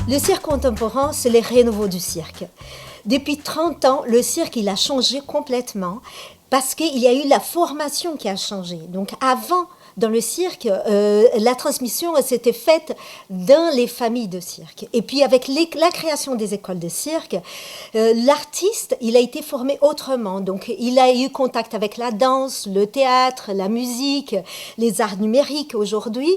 Le cirque contemporain, c'est le renouveau du cirque. Depuis 30 ans, le cirque, il a changé complètement parce qu'il y a eu la formation qui a changé. Donc avant, dans le cirque, la transmission s'était faite dans les familles de cirque. Et puis avec la création des écoles de cirque, l'artiste, il a été formé autrement. Donc il a eu contact avec la danse, le théâtre, la musique, les arts numériques aujourd'hui.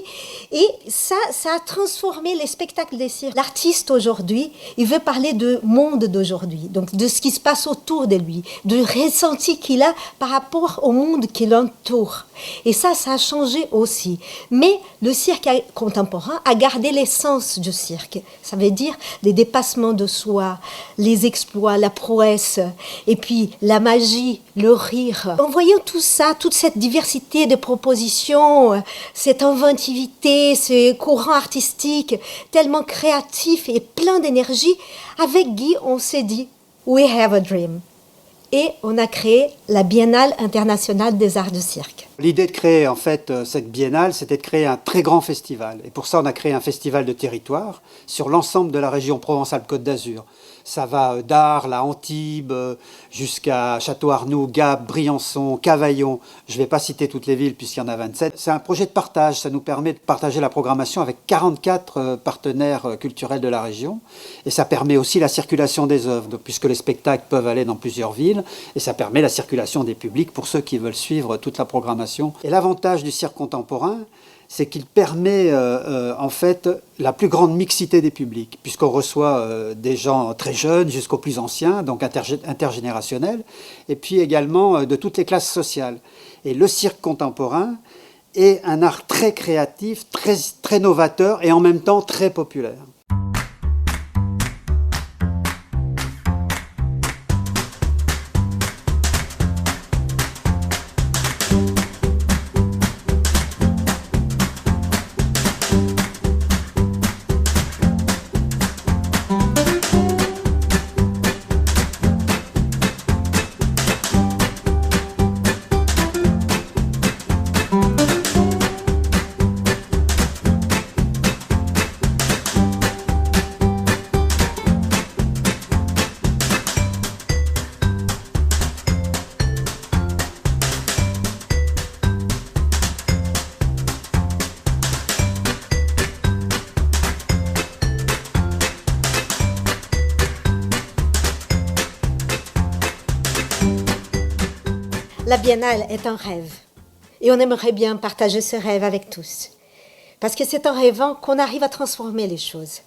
Et ça a transformé les spectacles des cirques. L'artiste aujourd'hui, il veut parler du monde d'aujourd'hui, donc de ce qui se passe autour de lui, du ressenti qu'il a par rapport au monde qui l'entoure. Et ça a changé aussi. Mais le cirque contemporain a gardé l'essence du cirque. Ça veut dire les dépassements de soi, les exploits, la prouesse, et puis la magie, le rire. En voyant tout ça, toute cette diversité de propositions, cette inventivité, ce courant artistique tellement créatif et plein d'énergie, avec Guy, on s'est dit « We have a dream ». Et on a créé la Biennale internationale des arts du cirque. L'idée de créer en fait cette biennale, c'était de créer un très grand festival. Et pour ça, on a créé un festival de territoire sur l'ensemble de la région Provence-Alpes-Côte d'Azur. Ça va d'Arles à Antibes, jusqu'à Château-Arnoux, Gap, Briançon, Cavaillon. Je ne vais pas citer toutes les villes puisqu'il y en a 27. C'est un projet de partage. Ça nous permet de partager la programmation avec 44 partenaires culturels de la région. Et ça permet aussi la circulation des œuvres, puisque les spectacles peuvent aller dans plusieurs villes. Et ça permet la circulation des publics pour ceux qui veulent suivre toute la programmation. Et l'avantage du cirque contemporain, c'est qu'il permet en fait la plus grande mixité des publics, puisqu'on reçoit des gens très jeunes jusqu'aux plus anciens, donc intergénérationnels, et puis également de toutes les classes sociales. Et le cirque contemporain est un art très créatif, très novateur et en même temps très populaire. La Biennale est un rêve et on aimerait bien partager ce rêve avec tous. Parce que c'est en rêvant qu'on arrive à transformer les choses.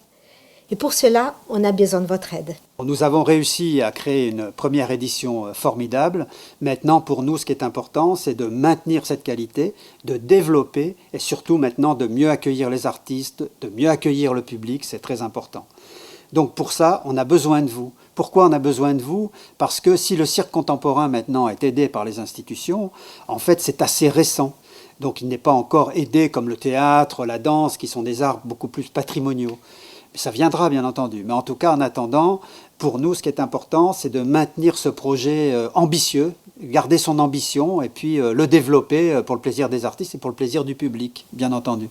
Et pour cela, on a besoin de votre aide. Nous avons réussi à créer une première édition formidable. Maintenant, pour nous, ce qui est important, c'est de maintenir cette qualité, de développer et surtout maintenant de mieux accueillir les artistes, de mieux accueillir le public, c'est très important. Donc pour ça, on a besoin de vous. Pourquoi on a besoin de vous? Parce que si le cirque contemporain maintenant est aidé par les institutions, en fait c'est assez récent. Donc il n'est pas encore aidé comme le théâtre, la danse, qui sont des arts beaucoup plus patrimoniaux. Ça viendra bien entendu. Mais en tout cas, en attendant, pour nous, ce qui est important, c'est de maintenir ce projet ambitieux, garder son ambition et puis le développer pour le plaisir des artistes et pour le plaisir du public, bien entendu.